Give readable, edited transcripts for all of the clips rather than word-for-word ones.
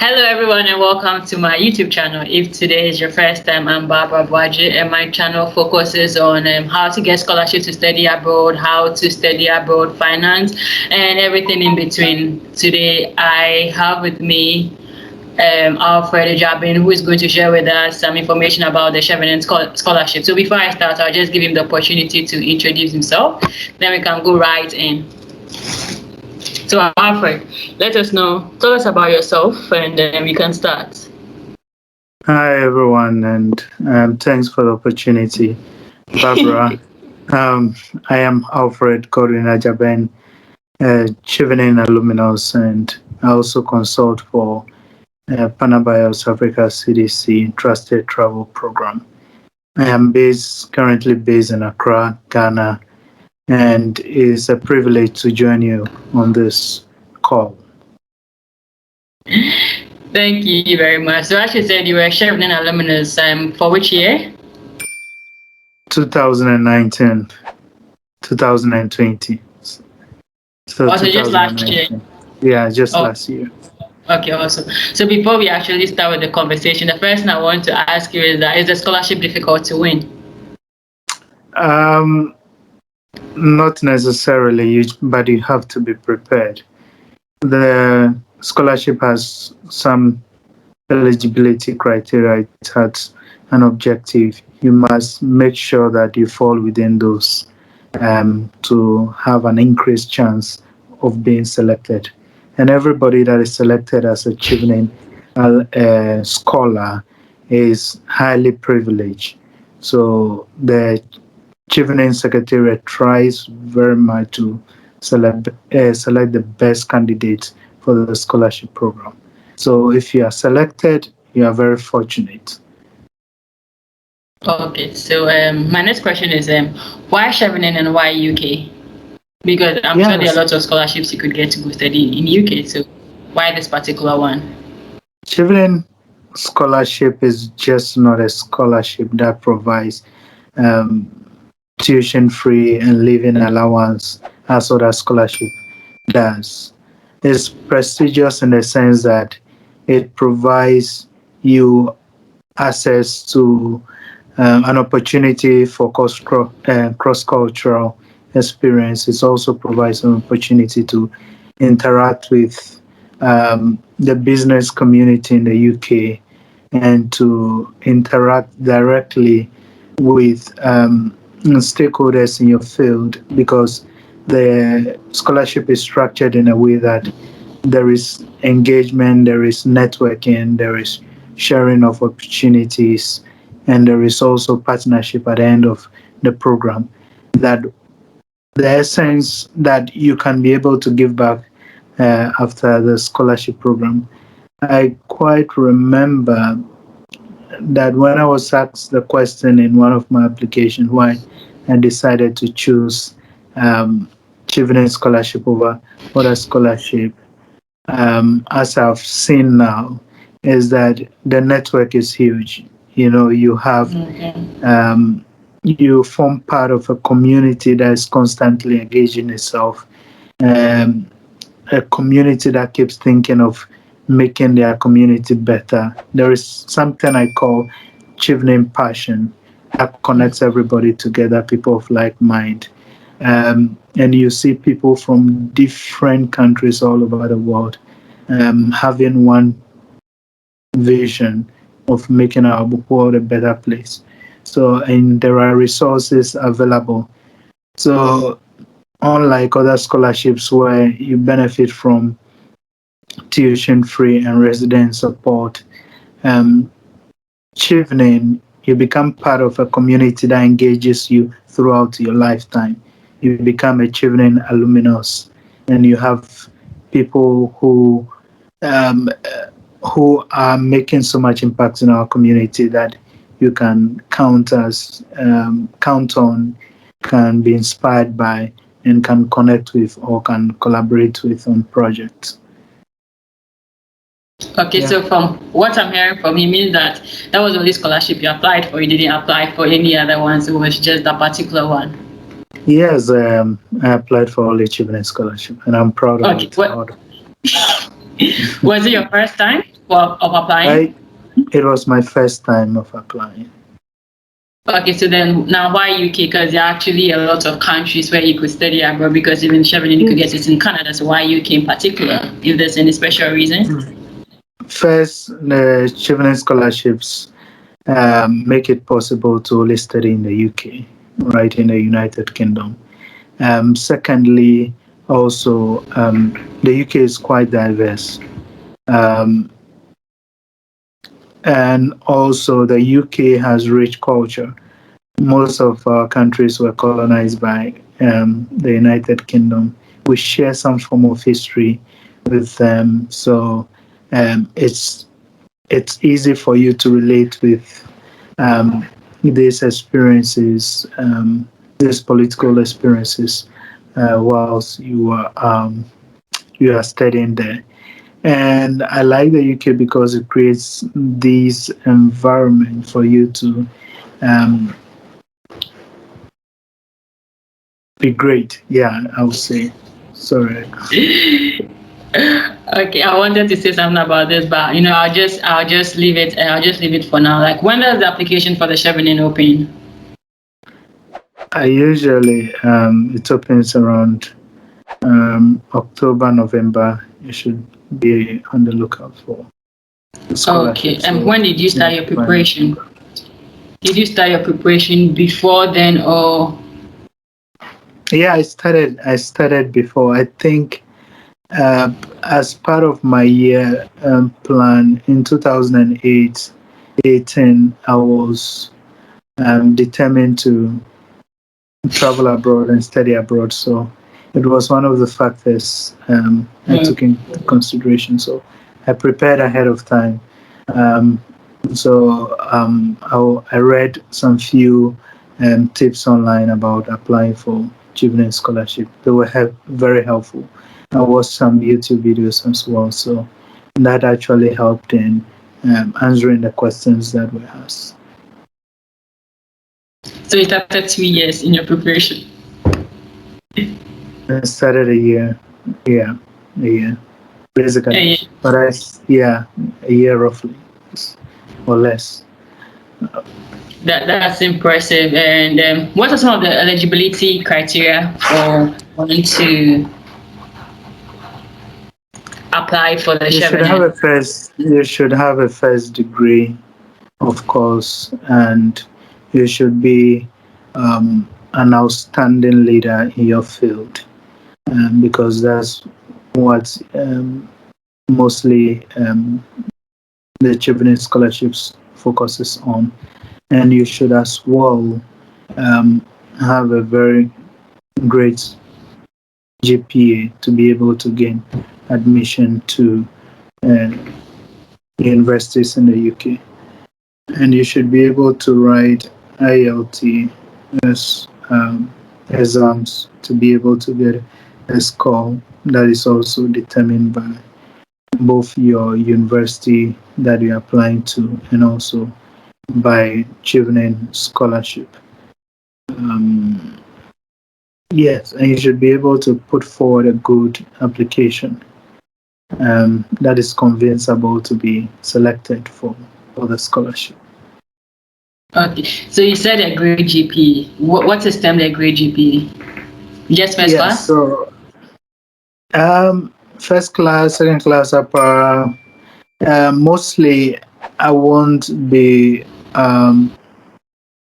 Hello everyone and welcome to my YouTube channel. If today is your first time, I'm Aboagye and my channel focuses on how to get scholarship to study abroad, how to study abroad, finance and everything in between. Today I have with me Alfred Adjabeng, who is going to share with us some information about the Chevening Scholarship. So before I start, I'll just give him the opportunity to introduce himself, then we can go right in. So Alfred, tell us about yourself and then we can start. Hi everyone, and thanks for the opportunity, Barbara. I am Alfred Adjabeng, Chevening alumnus, and I also consult for Panabios Africa CDC Trusted Travel Program. I am currently based in Accra, Ghana, and it's a privilege to join you on this call. Thank you very much. So as you said, you were a Chevening alumnus for which year? 2019, 2020. So Also just last year? Yeah, just last year. Okay, awesome. So before we actually start with the conversation, the first thing I want to ask you is the scholarship difficult to win? Not necessarily, but you have to be prepared. The scholarship has some eligibility criteria. It has an objective. You must make sure that you fall within those to have an increased chance of being selected. And everybody that is selected as a Chevening scholar is highly privileged. So the Chevening secretariat tries very much to select the best candidates for the scholarship program. So if you are selected, you are very fortunate. Okay, so my next question is why Chevening and why UK? Because I'm sure there are lots of scholarships you could get to go study in UK. So why this particular one? Chevening scholarship is just not a scholarship that provides tuition-free and living allowance as other scholarship does. It's prestigious in the sense that it provides you access to an opportunity for cross-cultural experience. It also provides an opportunity to interact with the business community in the UK and to interact directly with stakeholders in your field, because the scholarship is structured in a way that there is engagement, there is networking, there is sharing of opportunities, and there is also partnership at the end of the program. That the essence that you can be able to give back after the scholarship program. I quite remember that when I was asked the question in one of my applications why I decided to choose Chevening Scholarship over other scholarship, as I've seen now, is that the network is huge. You have you form part of a community that is constantly engaging itself, a community that keeps thinking of making their community better. There is something I call Chevening passion that connects everybody together, people of like mind. And you see people from different countries all over the world having one vision of making our world a better place. So, and there are resources available. So, unlike other scholarships where you benefit from tuition-free and resident support, Chevening, you become part of a community that engages you throughout your lifetime. You become a Chevening alumnus, and you have people who are making so much impact in our community that you can count on, can be inspired by, and can connect with or can collaborate with on projects. Okay, so from what I'm hearing from you means that was the only scholarship you applied for. You didn't apply for any other ones. It was just that particular one. Yes, I applied for all Chevening Scholarship, and I'm proud of it. Was it your first time? of applying? It was my first time of applying. Okay, so then now why UK? Because there are actually a lot of countries where you could study abroad, because even Chevening you could get it in Canada. So why UK in particular? If there's any special reason? First, the Chevening scholarships make it possible to only study in the UK, right, in the United Kingdom. Secondly, also, the UK is quite diverse. And also, the UK has rich culture. Most of our countries were colonized by the United Kingdom. We share some form of history with them, so it's easy for you to relate with these experiences, these political experiences, whilst you are studying there. And I like the UK because it creates this environment for you to um, be great. Yeah, I would say. Sorry. Okay, I wanted to say something about this, but I'll just leave it. I'll just leave it for now. Like, when does the application for the Chevening open? I usually it opens around October, November. You should be on the lookout for the Okay, scholarship. and So, when did you start your preparation? Did you start your preparation before then, or? yeah, I started before. I think as part of my year plan in 2008, 18, I was determined to travel abroad and study abroad. So it was one of the factors I took into consideration. So I prepared ahead of time. Um, I read some few tips online about applying for Chevening Scholarship. They were very helpful. I watched some YouTube videos as well. So that actually helped in answering the questions that were asked. So it started 2 years in your preparation. I started yeah, a year, basically. Yeah, But yeah, a year roughly, or less. that's impressive. And what are some of the eligibility criteria for wanting to apply for the Chevening? You should have a first degree, of course, and you should be an outstanding leader in your field, because that's what mostly the Chevening scholarships focuses on. And you should as well um, have a very great GPA to be able to gain admission to uh, universities in the UK. And you should be able to write IELTS exams to be able to get a score that is also determined by both your university that you're applying to and also by Chevening Scholarship. Um, yes, and you should be able to put forward a good application that is convincible to be selected for the scholarship. Okay, so you said a grade GP. What is termed a grade GP? Just first Yes, class? so first class, second class, upper. Mostly, I won't be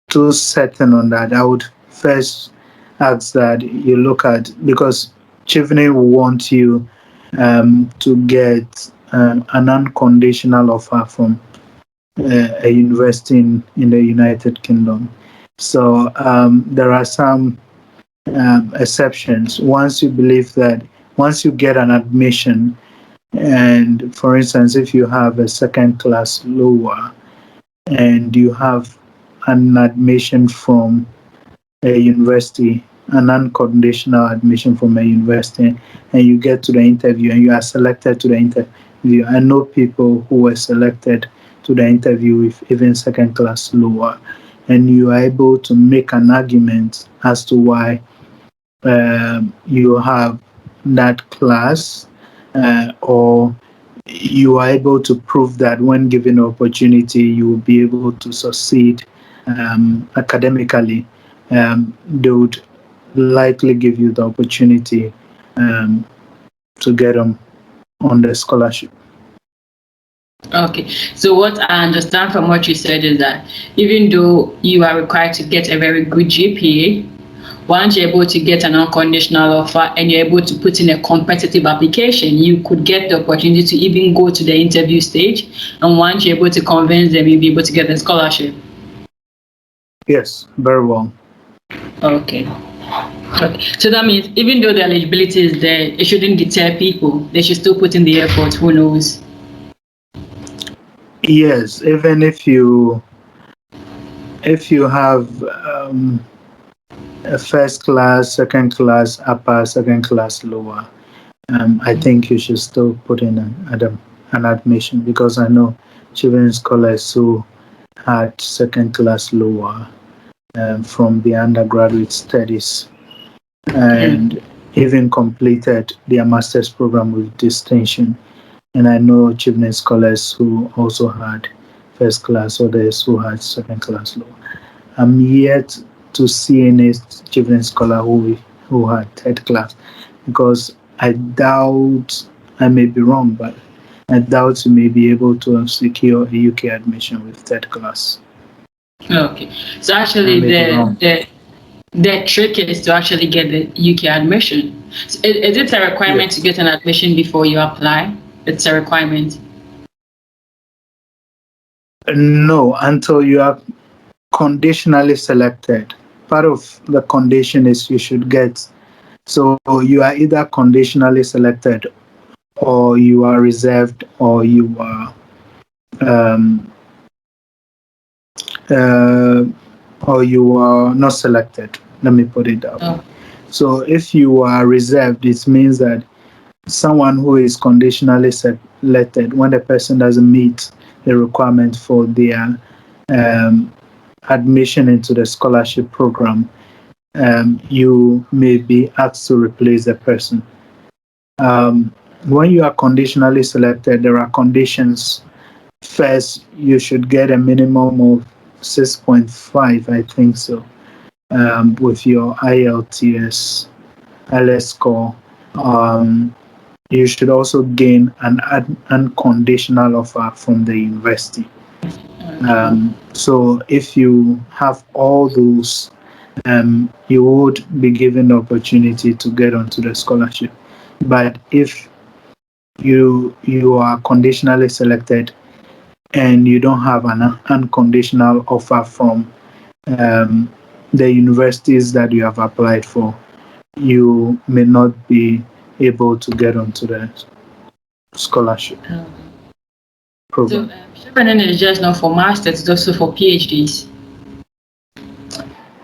too certain on that. I would first ask that you look at, because Chevening will want you to get an unconditional offer from a university in the United Kingdom. So there are some exceptions. Once you get an admission, and for instance, if you have a second class lower and you have an admission from a university, an unconditional admission from a university, and you get to the interview and you are selected to the interview. I know people who were selected to the interview with even second class lower, and you are able to make an argument as to why you have that class, or you are able to prove that when given the opportunity, you will be able to succeed academically, they would likely give you the opportunity to get on the scholarship. Okay, so what I understand from what you said is that even though you are required to get a very good GPA, once you're able to get an unconditional offer and you're able to put in a competitive application, you could get the opportunity to even go to the interview stage. And once you're able to convince them, you'll be able to get the scholarship. Yes, very well. Okay. Okay. So that means even though the eligibility is there, it shouldn't deter people. They should still put in the effort. Who knows? Yes, even if you have a first class, second class upper, second class lower, I think you should still put in an admission, because I know Chevening scholars who had second class lower from the undergraduate studies and even completed their master's program with distinction. And I know Chevening scholars who also had first class, others who had second class lower. I'm yet to see any Chevening scholar who had third class, because I doubt, I may be wrong, but I doubt you may be able to secure a UK admission with third class. Okay. So I actually, may be wrong. the trick is to actually get the UK admission. So is it a requirement to Yes. get an admission before you apply? It's a requirement. No, until you are conditionally selected. Part of the condition is you should get, so you are either conditionally selected, or you are reserved, or you are um, uh, or you are not selected. Let me put it that way. Oh, So if you are reserved, it means that someone who is conditionally selected, when the person doesn't meet the requirement for their um, admission into the scholarship program, you may be asked to replace the person. When you are conditionally selected, there are conditions. First, you should get a minimum of 6.5, I think so, with your IELTS, LS score. Um, you should also gain an unconditional offer from the university. So if you have all those, you would be given the opportunity to get onto the scholarship. But if you are conditionally selected and you don't have an unconditional offer from um, the universities that you have applied for, you may not be able to get onto the scholarship okay. So program. Chevening is just not for masters; it's also for PhDs.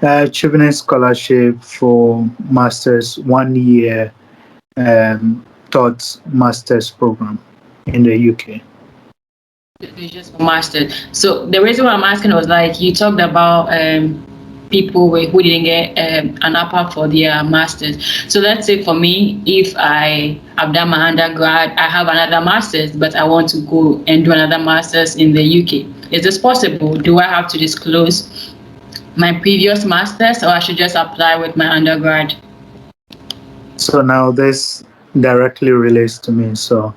Chevening scholarship for masters, 1 year taught masters program in the UK. It's just for masters. So the reason why I'm asking was like you talked about people who didn't get an upper for their masters. So let's say for me, if I have done my undergrad, I have another masters, but I want to go and do another masters in the UK. Is this possible? Do I have to disclose my previous masters, or I should just apply with my undergrad? So now this directly relates to me. So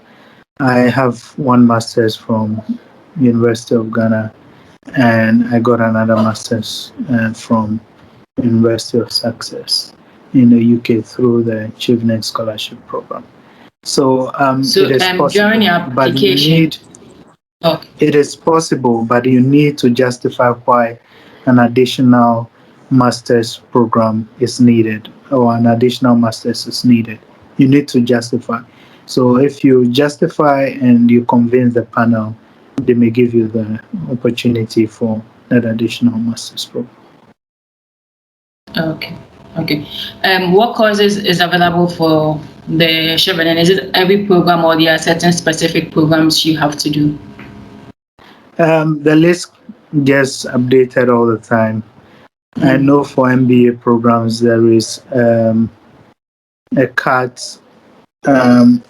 I have one master's from University of Ghana, and I got another master's from University of Sussex in the UK through the Chevening Scholarship program. So it So is during possible, your but you application, need, okay. it is possible, but you need to justify why an additional master's program is needed, or an additional master's is needed. You need to justify. So if you justify and you convince the panel, they may give you the opportunity for that additional master's program. Okay. Okay. What courses is available for the Chevening? Is it every program, or there are certain specific programs you have to do? The list gets updated all the time. I know for MBA programs there is a CAT, um,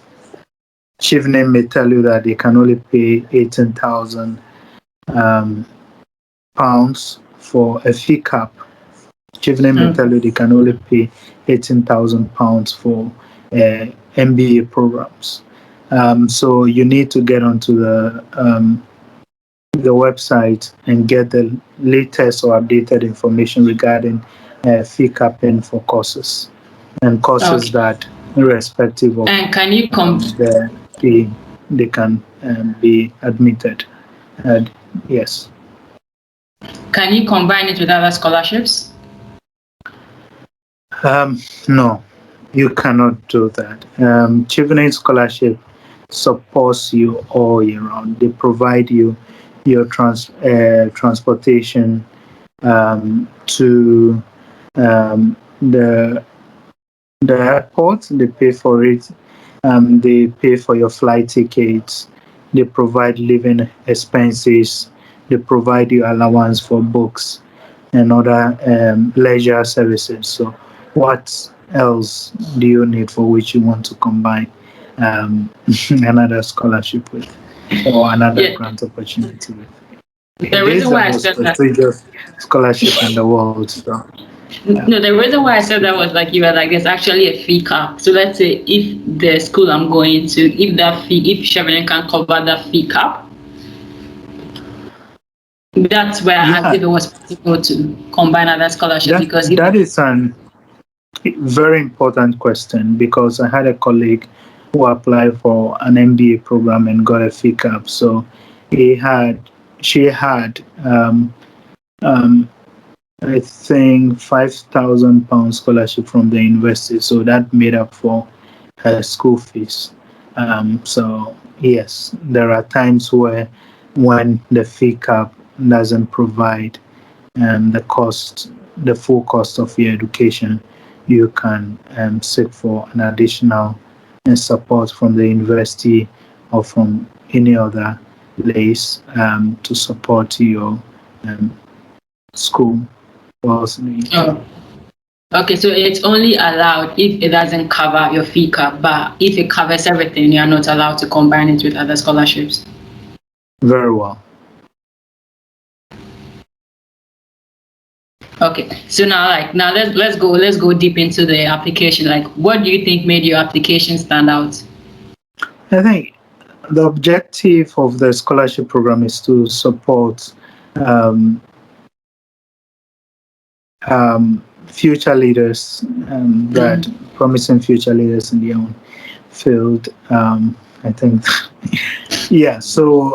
Chevening may tell you that they can only pay 18,000 pounds for a fee cap. Chevening may tell you they can only pay 18,000 pounds for MBA programs. So you need to get onto the website and get the latest or updated information regarding fee capping for courses and courses that, irrespective of and can you the fee, they can be admitted. Yes. Can you combine it with other scholarships? No, you cannot do that. Chevening Scholarship supports you all year round. They provide you your transportation to the airport. They pay for it. They pay for your flight tickets. They provide living expenses. They provide you allowance for books and other leisure services. So, what else do you need for which you want to combine another scholarship with or another grant opportunity with? The reason why I said that, prestigious scholarship in the world. So. No, the reason why I said that was like you were like, there's actually a fee cap. So let's say if the school I'm going to, if Chevening can cover that fee cap, that's where I asked if it was possible to combine other scholarships. Because that is an very important question, because I had a colleague who applied for an MBA program and got a fee cap. So she had I think £5,000 scholarship from the university, so that made up for her school fees. So yes, there are times where when the fee cap doesn't provide the full cost of your education, you can seek for an additional support from the university or from any other place to support your school. Okay, so it's only allowed if it doesn't cover your fee cap, but if it covers everything, you are not allowed to combine it with other scholarships. Very well. Okay, so now let's go deep into the application. Like, what do you think made your application stand out? I think the objective of the scholarship program is to support future leaders, that promising future leaders in their own field. I think, yeah. So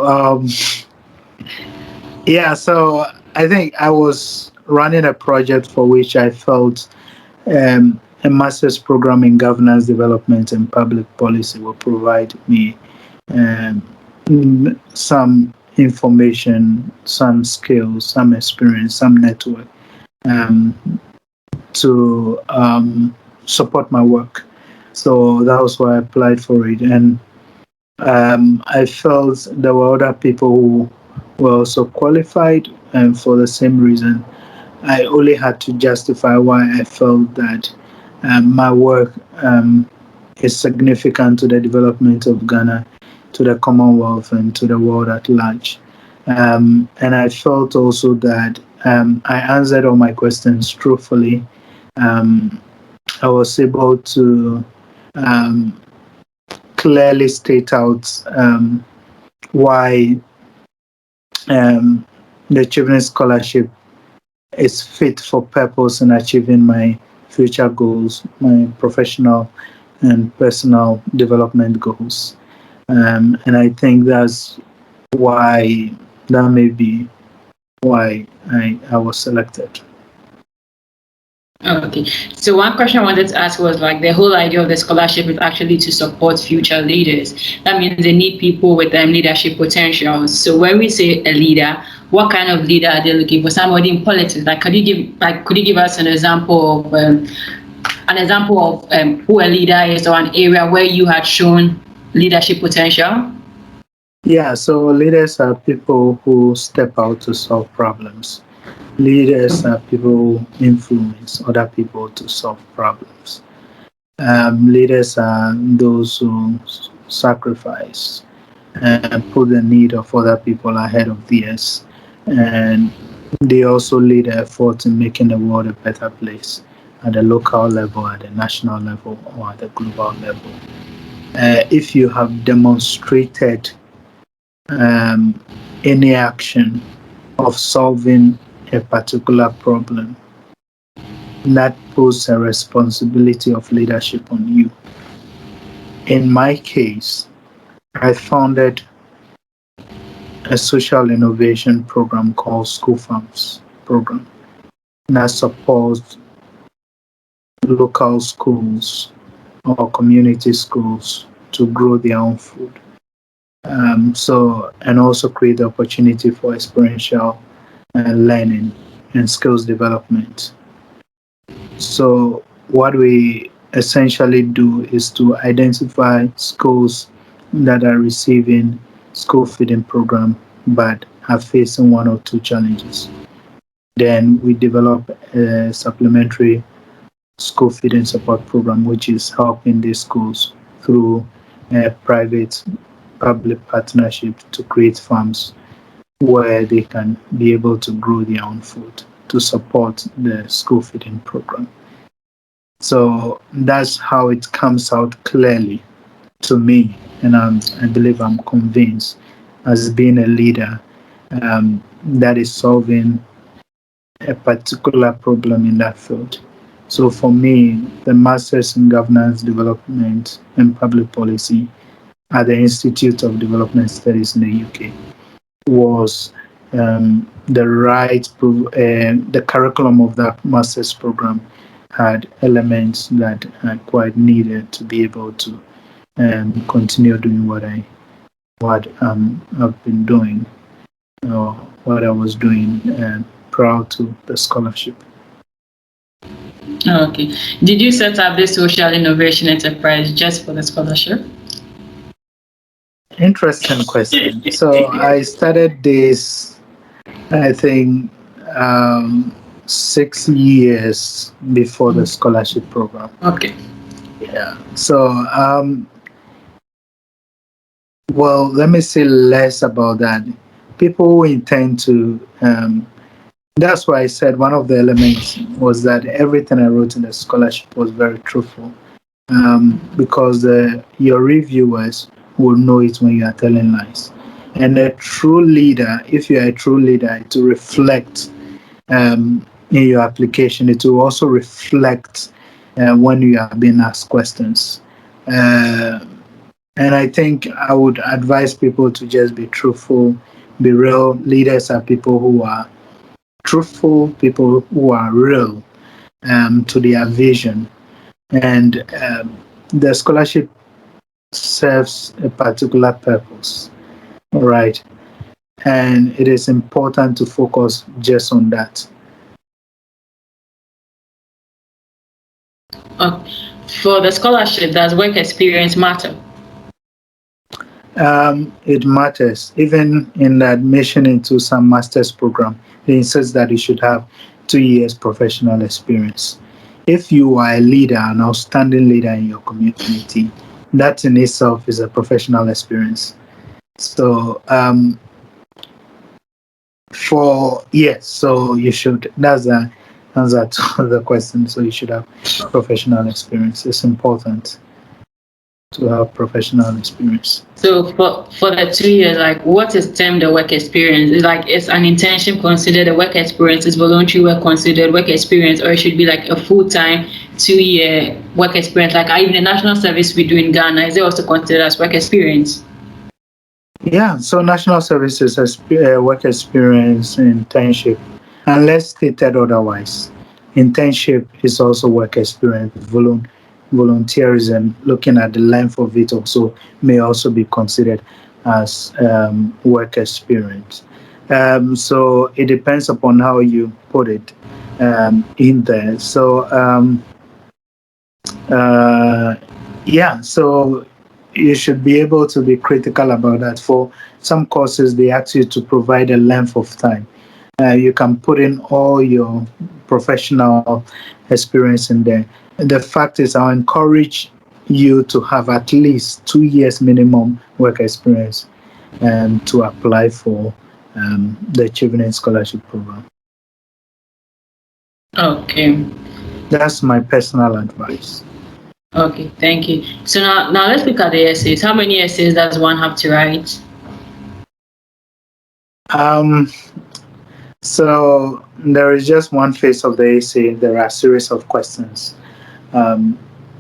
I think I was running a project for which I felt a master's program in governance development and public policy will provide me some information, some skills, some experience, some network to support my work. So that was why I applied for it. And I felt there were other people who were also qualified, and for the same reason, I only had to justify why I felt that my work is significant to the development of Ghana, to the Commonwealth, and to the world at large. And I felt also that I answered all my questions truthfully. I was able to clearly state out why the Chevening Scholarship is fit for purpose in achieving my future goals, my professional and personal development goals. And I think that may be why I was selected. Okay, so one question I wanted to ask was like the whole idea of the scholarship is actually to support future leaders. That means they need people with leadership potentials. So when we say a leader, what kind of leader are they looking for? Somebody in politics? Like, could you give us an example of who a leader is, or an area where you had shown leadership potential? Yeah, so leaders are people who step out to solve problems. Leaders are people who influence other people to solve problems. Leaders are those who sacrifice and put the need of other people ahead of theirs. And they also lead the effort in making the world a better place at the local level, at the national level, or at the global level. If you have demonstrated um, any action of solving a particular problem, that puts a responsibility of leadership on you. In my case, I founded a social innovation program called School Farms program that supports local schools or community schools to grow their own food. And also create the opportunity for experiential learning and skills development. So what we essentially do is to identify schools that are receiving school feeding program but are facing one or two challenges. Then we develop a supplementary school feeding support program, which is helping these schools through a private public partnership to create farms where they can be able to grow their own food to support the school feeding program. So that's how it comes out clearly to me, and I believe I'm convinced as being a leader that is solving a particular problem in that field. So for me, the Masters in Governance Development and Public Policy at the Institute of Development Studies in the UK was the curriculum of that master's program had elements that I quite needed to be able to continue doing I've been doing, or what I was doing prior to the scholarship. Okay. Did you set up this social innovation enterprise just for the scholarship? Interesting question. So I started this, I think, 6 years before the scholarship program. Okay. Yeah. So, well, let me say less about that. People who intend to, that's why I said one of the elements was that everything I wrote in the scholarship was very truthful. Because your reviewers will know it when you are telling lies. And a true leader, if you are a true leader, it will reflect in your application. It will also reflect when you are being asked questions. And I think I would advise people to just be truthful, be real. Leaders are people who are truthful, people who are real to their vision. And the scholarship serves a particular purpose, right? And it is important to focus just on that. For the scholarship, does work experience matter? It matters. Even in the admission into some master's program, it insists that you should have 2 years professional experience. If you are a leader, an outstanding leader in your community, that in itself is a professional experience. So, so you should. That's the answer to the question. So you should have professional experience. It's important to have professional experience. So for the 2 years, like what is termed the work experience? Is an internship considered a work experience? Is voluntary work considered work experience, or it should be like a full-time 2-year work experience? Like in the national service we do in Ghana, is it also considered as work experience? Yeah, so national services has work experience internship, unless stated otherwise. Internship is also work experience. Volunteerism, looking at the length of it, also may also be considered as work experience. So it depends upon how you put it in there. So so you should be able to be critical about that. For some courses, they ask you to provide a length of time. You can put in all your professional experience in there. And the fact is, I encourage you to have at least 2 years minimum work experience to apply for the Chevening Scholarship program. Okay. That's my personal advice. Okay, thank you. So now let's look at the essays. How many essays does one have to write? So there is just one phase of the essay. There are a series of questions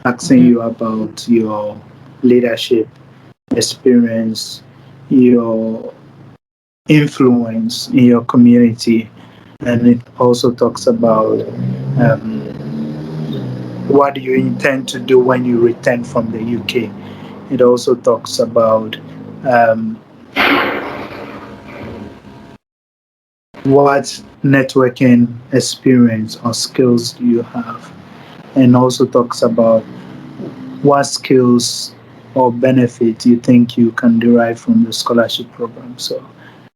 asking you about your leadership experience, your influence in your community, and it also talks about what do you intend to do when you return from the UK. It also talks about what networking experience or skills do you have, and also talks about what skills or benefit you think you can derive from the scholarship program. So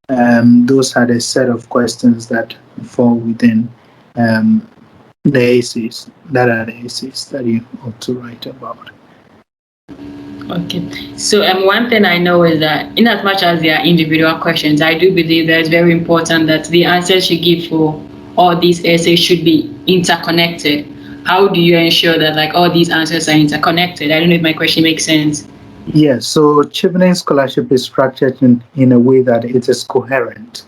those are the set of questions that fall within the essays. That are the essays that you ought to write about. Okay. So one thing I know is that in as much as they are individual questions, I do believe that it's very important that the answers you give for all these essays should be interconnected. How do you ensure that like all these answers are interconnected? I don't know if my question makes sense. Yes, so Chevening Scholarship is structured in a way that it is coherent.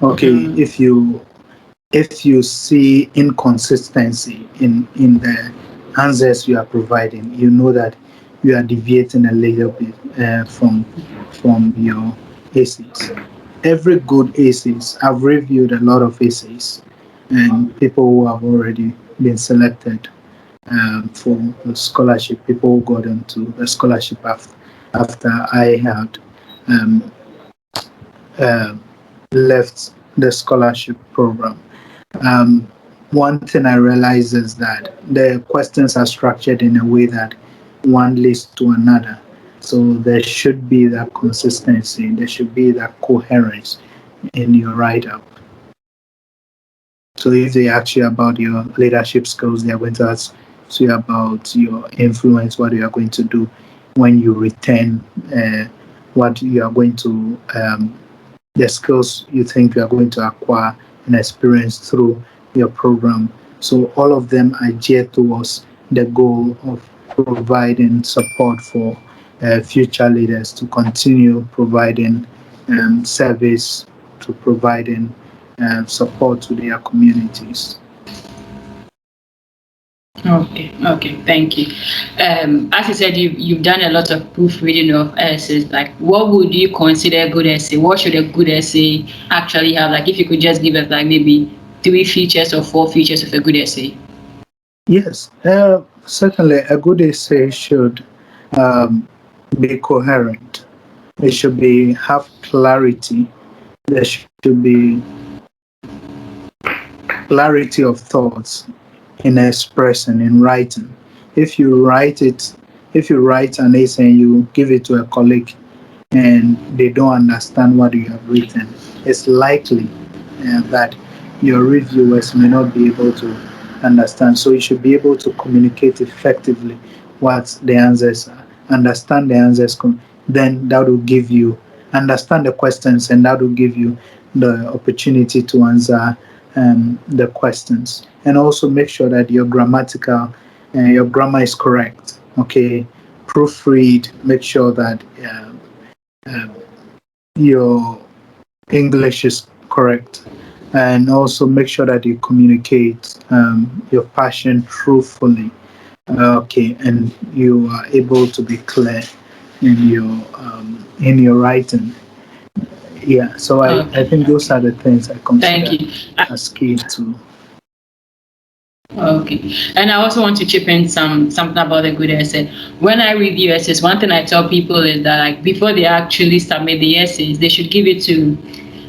Okay, if you see inconsistency in the answers you are providing, you know that you are deviating a little bit from your essays. Every good essays, I've reviewed a lot of essays, and people who have already been selected for the scholarship, people who got into the scholarship after I had um, uh, left the scholarship program. Um, One thing I realized is that the questions are structured in a way that one leads to another. So there should be that consistency, there should be that coherence in your write up. So if they ask you about your leadership skills, they are going to ask you about your influence, what you are going to do when you return, what you are going to, the skills you think you are going to acquire and experience through your program. So all of them are geared towards the goal of providing support for future leaders to continue providing service, to providing support to their communities. Okay, thank you. As you said, you've done a lot of proofreading of essays. Like, what would you consider a good essay? What should a good essay actually have? Like, if you could just give us like maybe 3 features or 4 features of a good essay. Yes, certainly a good essay should um, be coherent. It should be have clarity. There should be clarity of thoughts in expressing, in writing. If you write it, if you write an essay and you give it to a colleague and they don't understand what you have written, it's likely that your reviewers may not be able to understand. So you should be able to communicate effectively what the answers are, understand the answers, then that will give you understand the questions, and that will give you the opportunity to answer the questions. And also make sure that your your grammar is correct. Okay, proofread. Make sure that um, your English is correct, and also make sure that you communicate your passion truthfully. Okay, and you are able to be clear in your writing. Yeah, so I think Okay, those are the things I thank consider you. as key to. Okay, and I also want to chip in something about the good essay. When I review essays, one thing I tell people is that like before they actually submit the essays, they should give it to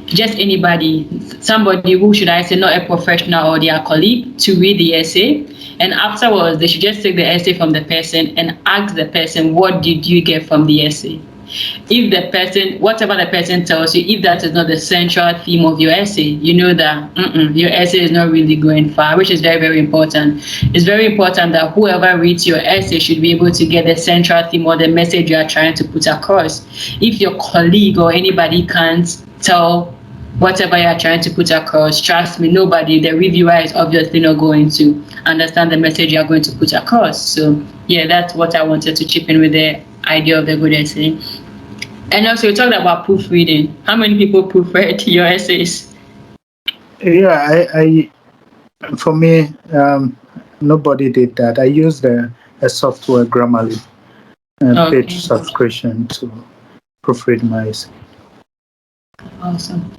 just anybody, somebody who should I say not a professional or their colleague to read the essay. And afterwards, they should just take the essay from the person and ask the person, what did you get from the essay? if the person, whatever the person tells you, if that is not the central theme of your essay, you know that your essay is not really going far, which is very, very important. It's very important that whoever reads your essay should be able to get the central theme or the message you are trying to put across. If your colleague or anybody can't tell whatever you are trying to put across, trust me, nobody, the reviewer is obviously not going to understand the message you are going to put across. So yeah, that's what I wanted to chip in with the idea of a good essay. And also, you talked about proofreading. How many people proofread your essays? Yeah, I for me, nobody did that. I used a software, Grammarly, paid Okay, subscription to proofread my essay. awesome.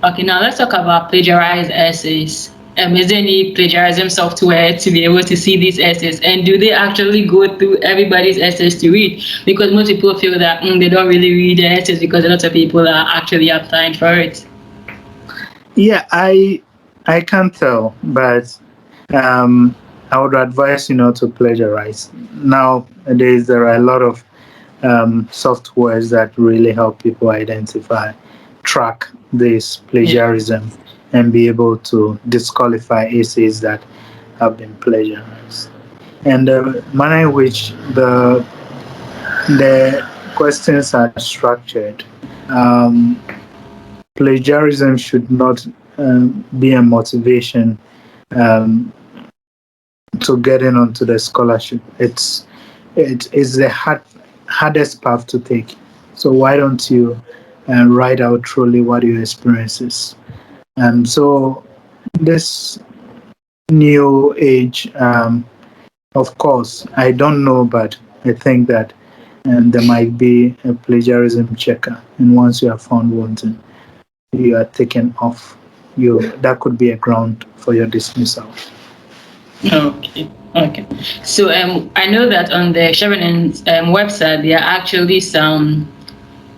Okay, now let's talk about plagiarized essays. Is there any plagiarism software to be able to see these essays? And do they actually go through everybody's essays to read? Because most people feel that they don't really read the essays because a lot of people are actually applying for it. Yeah, I can't tell, but I would advise you not to plagiarize. Nowadays, there are a lot of softwares that really help people identify, track this Yeah. plagiarism, and be able to disqualify essays that have been plagiarized. And the manner in which the questions are structured, um, plagiarism should not be a motivation um, to getting onto the scholarship. It is the hardest path to take. So why don't you write out truly what your experience is? So this new age, of course, I don't know, but I think that there might be a plagiarism checker, and once you are found wanting, you are taken off. That could be a ground for your dismissal. Okay. Okay. So I know that on the Chevening website there are actually some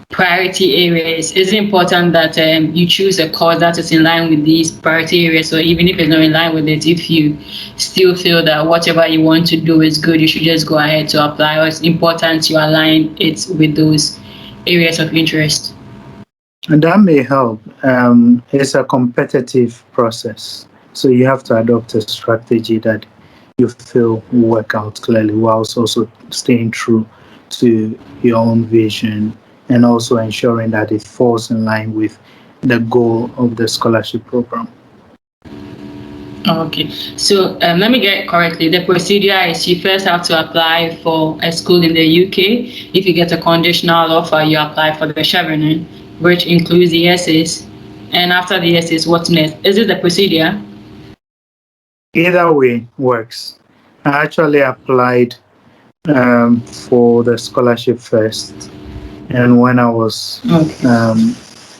priority areas. Is it important that you choose a course that is in line with these priority areas, or even if it's not in line with it, if you still feel that whatever you want to do is good, you should just go ahead to apply, or it's important you align it with those areas of interest? And that may help. It's a competitive process. So you have to adopt a strategy that you feel will work out clearly, whilst also staying true to your own vision and also ensuring that it falls in line with the goal of the scholarship program. Okay, so let me get it correctly. The procedure is you first have to apply for a school in the UK. If you get a conditional offer, you apply for the Chevening, which includes the essays. And after the essays, what's next? Is it the procedure? Either way works. I actually applied for the scholarship first, and when I was Okay.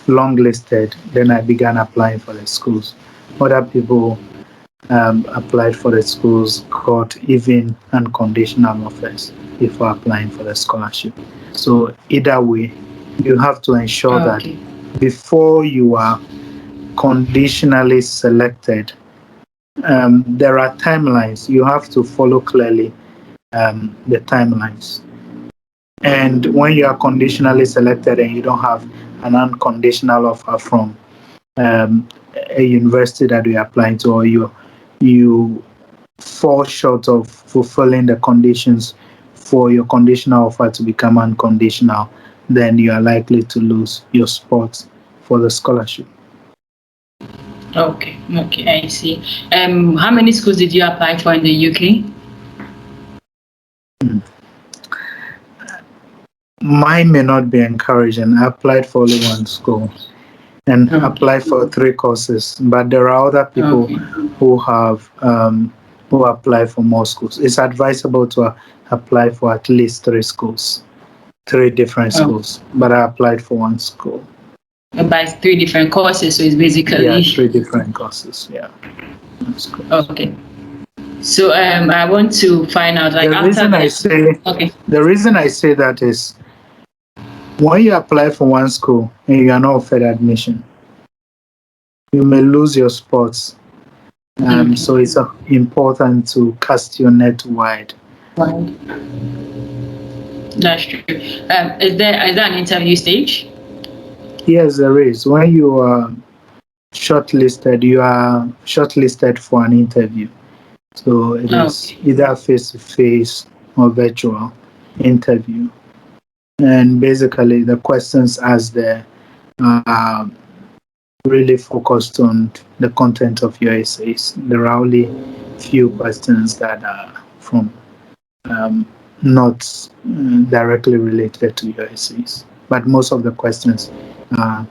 longlisted, then I began applying for the schools. Other people applied for the schools, got even unconditional offers before applying for the scholarship. So either way, you have to ensure that Okay. before you are conditionally selected, there are timelines. You have to follow clearly the timelines. And when you are conditionally selected and you don't have an unconditional offer from a university that you're applying to, or you fall short of fulfilling the conditions for your conditional offer to become unconditional, then you are likely to lose your spot for the scholarship. Okay. Okay. I see. How many schools did you apply for in the UK? Mine may not be encouraging. I applied for only one school and Okay. applied for 3 courses, but there are other people Okay. who have who apply for more schools. It's advisable to apply for at least 3 schools, 3 different Oh, schools, but I applied for one school. by 3 different courses, so it's Yeah, basically 3 different courses. Yeah, that's correct. okay. So I want to find out like The after reason I this. say Okay. the reason I say that is when you apply for one school and you are not offered admission, you may lose your spots. Okay. So it's important to cast your net wide. Fine. That's true. Is there an interview stage? Yes, there is. When you are shortlisted, you are shortlisted for an interview. So it is Okay. either face to face or virtual interview. And basically, the questions asked there are really focused on the content of your essays. There are only few questions that are from um, not directly related to your essays, but most of the questions are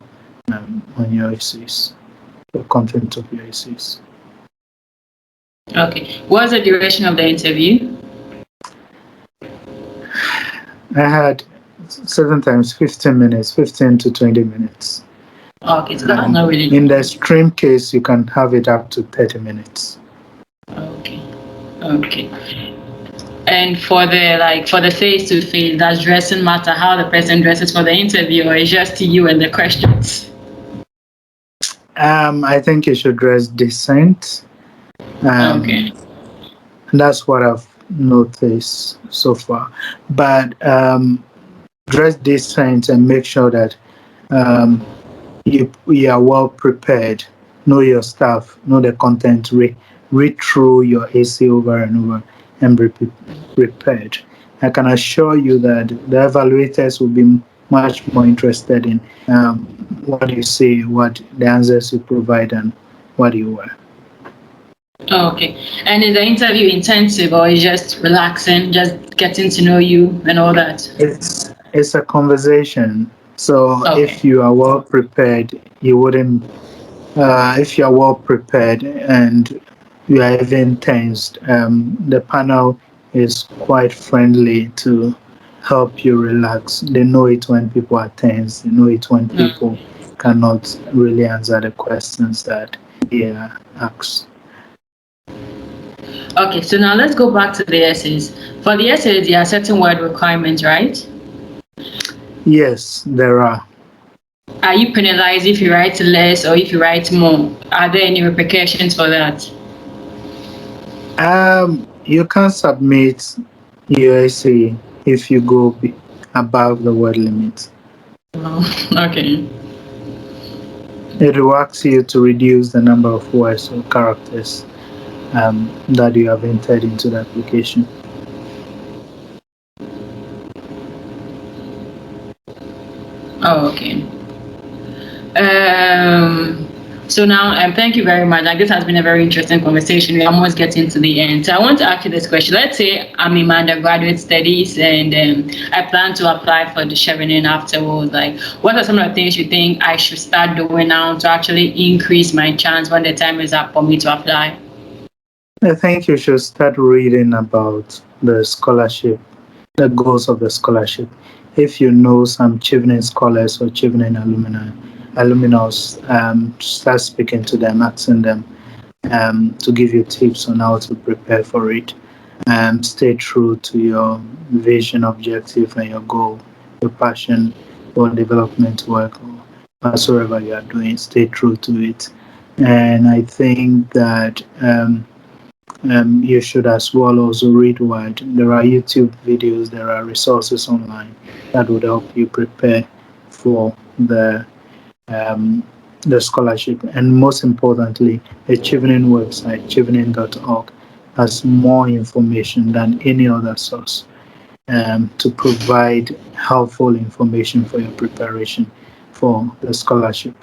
on your essays, the content of your essays. Okay. What's the duration of the interview? I had certain times 15 minutes, 15 to 20 minutes. Okay, so that's And not really in the long. extreme case, you can have it up to 30 minutes. Okay. Okay. And for the face to face, does dressing matter how the person dresses for the interview, or it's just you and the questions? I think you should dress decent. Okay. Um, that's what I've noticed so far. But dress decent and make sure that um, you are well prepared. Know your stuff. Know the content. Read through your essay over and over and be prepared. I can assure you that the evaluators will be much more interested in what you say, what the answers you provide, and what you wear. Okay. And is the interview intensive or is just relaxing, just getting to know you and all that? It's a conversation. So Okay. if you are well prepared, you wouldn't. If you are well prepared and you are even tensed, the panel is quite friendly to help you relax. They know it when people are tense. They know it when people Okay. cannot really answer the questions that they are asked. Okay, so now let's go back to the essays. For the essays, there are certain word requirements, right? Yes, there are. Are you penalized if you write less or if you write more? Are there any repercussions for that? You can submit your essay if you go above the word limit. Oh, okay. It will ask you to reduce the number of words or characters that you have entered into the application. Oh, okay. So now, thank you very much. Like, this has been a very interesting conversation. We're almost getting to the end. So I want to ask you this question. Let's say I'm in my undergraduate studies and I plan to apply for the Chevening afterwards. Like, what are some of the things you think I should start doing now to actually increase my chance when the time is up for me to apply? I think you should start reading about the scholarship, the goals of the scholarship. If you know some Chevening scholars or Chevening alumnus, start speaking to them, asking them to give you tips on how to prepare for it. Stay true to your vision, objective, and your goal, your passion for development work or whatsoever you are doing. Stay true to it. And I think that you should as well also read wide. There are YouTube videos, there are resources online that would help you prepare for um, the scholarship. And most importantly, the Chevening website, chevening.org, has more information than any other source to provide helpful information for your preparation for the scholarship.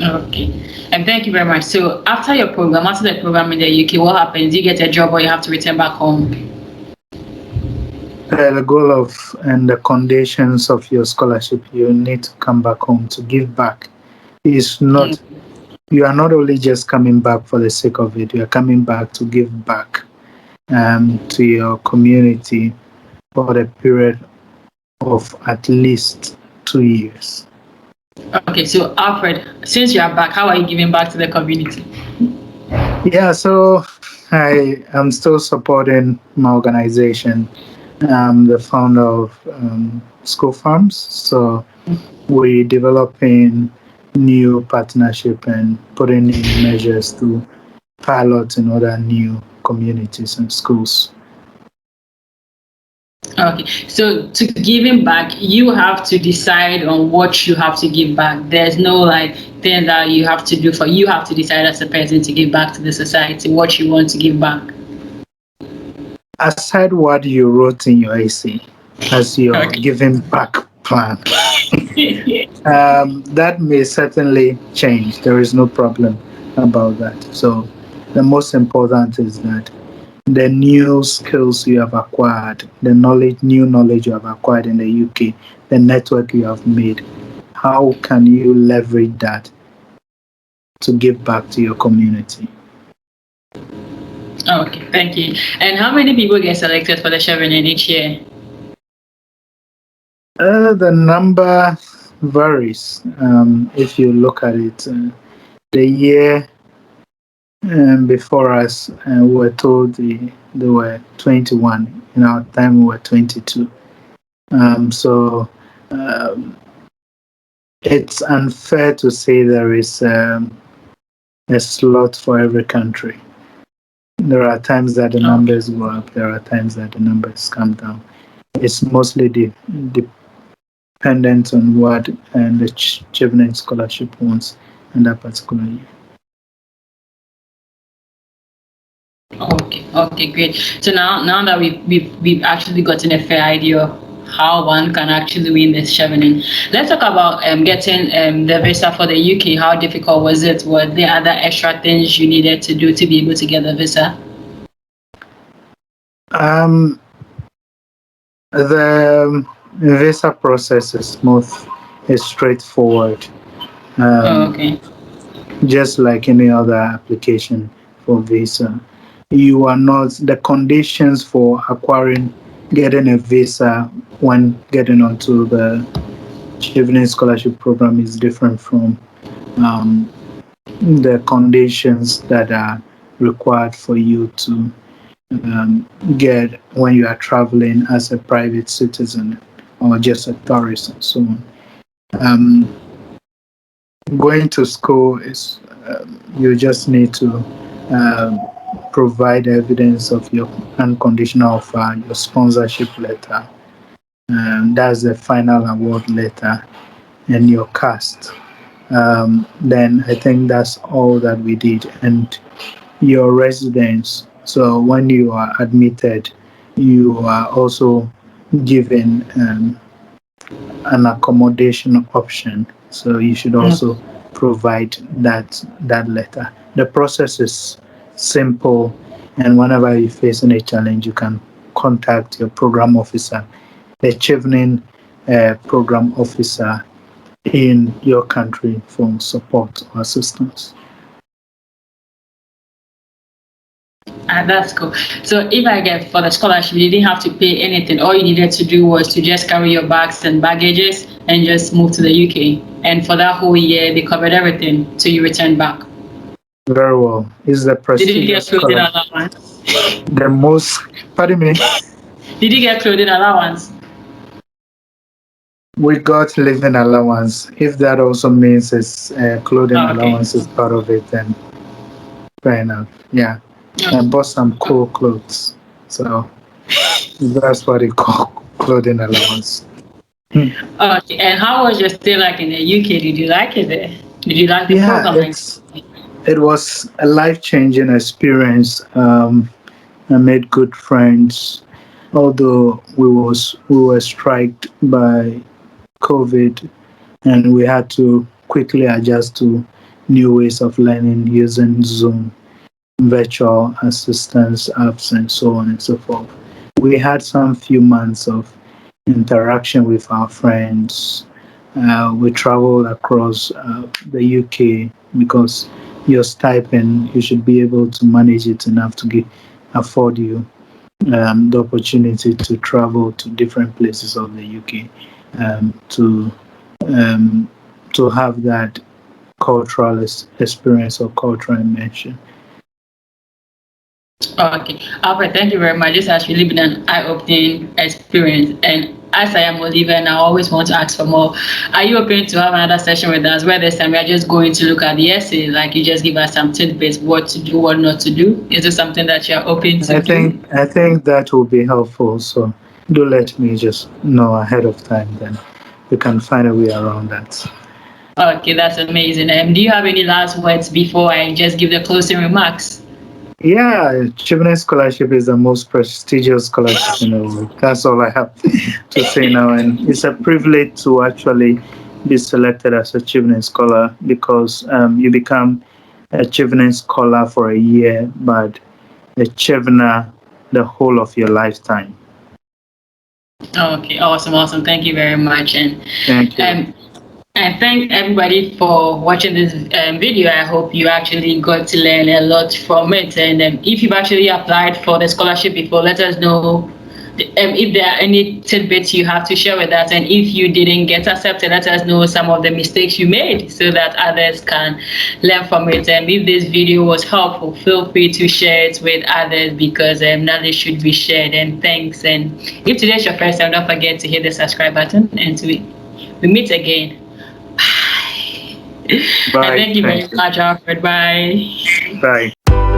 Okay. And thank you very much. So after the program in the UK, what happens? You get a job or you have to return back home? The goal of and the conditions of your scholarship, you need to come back home to give back. Is not You are not only just coming back for the sake of it, you are coming back to give back to your community for a period of at least 2 years. Okay, so Alfred, since you are back, how are you giving back to the community? Yeah, so I am still supporting my organization. I'm the founder of School Farms. So we're developing new partnership and putting in measures to pilot in other new communities and schools. Okay, so to giving back, you have to decide on what you have to give back. There's no like thing that you have to do for you have to decide as a person to give back to the society what you want to give back. Aside what you wrote in your essay as your Okay. giving back plan, that may certainly change. There is no problem about that. So the most important is that the new skills you have acquired, the new knowledge you have acquired in the UK, the network you have made, how can you leverage that to give back to your community? Okay, thank you. And how many people get selected for the Chevening each year? The number varies. If you look at it, the year before us, we were told there were 21. In our time, we were 22. So um, it's unfair to say there is a slot for every country. There are times that the Okay. numbers go up, there are times that the numbers come down. It's mostly dependent on what the Chevening Scholarship wants in that particular year. Okay, okay, great. So now that we've actually gotten a fair idea of how one can actually win this Chevening, let's talk about getting the visa for the UK. How difficult was it? Were there other extra things you needed to do to be able to get the visa? Um, the visa process is smooth, is straightforward, Oh, um, okay. just like any other application for visa. You are not the conditions for getting a visa when getting onto the Chevening Scholarship program is different from um, the conditions that are required for you to get when you are traveling as a private citizen or just a tourist and so on. Um, Going to school is you just need to um, provide evidence of your unconditional offer, your sponsorship letter, that's the final award letter, and your cast. Then I think that's all that we did, and your residence. So when you are admitted, you are also given an accommodation option. So you should also provide that letter. The process is simple, and whenever you face any challenge, you can contact your program officer, the Chevening program officer in your country for support or assistance. That's cool. So if I get for the scholarship, you didn't have to pay anything. All you needed to do was to just carry your bags and baggages and just move to the UK. And for that whole year, they covered everything till you return back. Very well. It's the Did you get prestigious clothing scholarship. allowance? The most, pardon me, Did you get clothing allowance? we got living allowance. If that also means it's clothing Oh, okay. allowance is part of it, then fair enough. Yeah. I Okay. bought some cool clothes. So that's what it called clothing allowance. Okay. And how was your stay like in the UK? Did you like it there? Did you like the Yeah, program? Like, it was a life changing experience. I made good friends, although we were struck by COVID, and we had to quickly adjust to new ways of learning using Zoom, virtual assistance apps, and so on and so forth. We had some few months of interaction with our friends. We traveled across the UK because your stipend, you should be able to manage it enough to afford you the opportunity to travel to different places of the UK um, to have that cultural experience or cultural immersion. okay. Alfred, thank you very much. This has really been an eye-opening experience. And as I am Oliver, and I always want to ask for more, are you open to have another session with us where this time we are just going to look at the essay, like you just give us some tidbits, what to do, what not to do? Is this something that you're open to do? I think that will be helpful. So do let me just know ahead of time, then we can find a way around that. Okay, that's amazing. Do you have any last words before I just give the closing remarks? Yeah, Chevening Scholarship is the most prestigious scholarship in the world. That's all I have to say now. And it's a privilege to actually be selected as a Chevening Scholar, because you become a Chevening Scholar for a year, but a Chevener the whole of your lifetime. Okay, awesome. Thank you very much. Thank you. I thank everybody for watching this video. I hope you actually got to learn a lot from it. And if you've actually applied for the scholarship before, let us know if there are any tidbits you have to share with us. And if you didn't get accepted, let us know some of the mistakes you made so that others can learn from it. And if this video was helpful, feel free to share it with others, because knowledge should be shared. And thanks. And if today's your first time, don't forget to hit the subscribe button, and we meet again. Bye. Bye. And thank you very much, Alfred. Bye. Bye.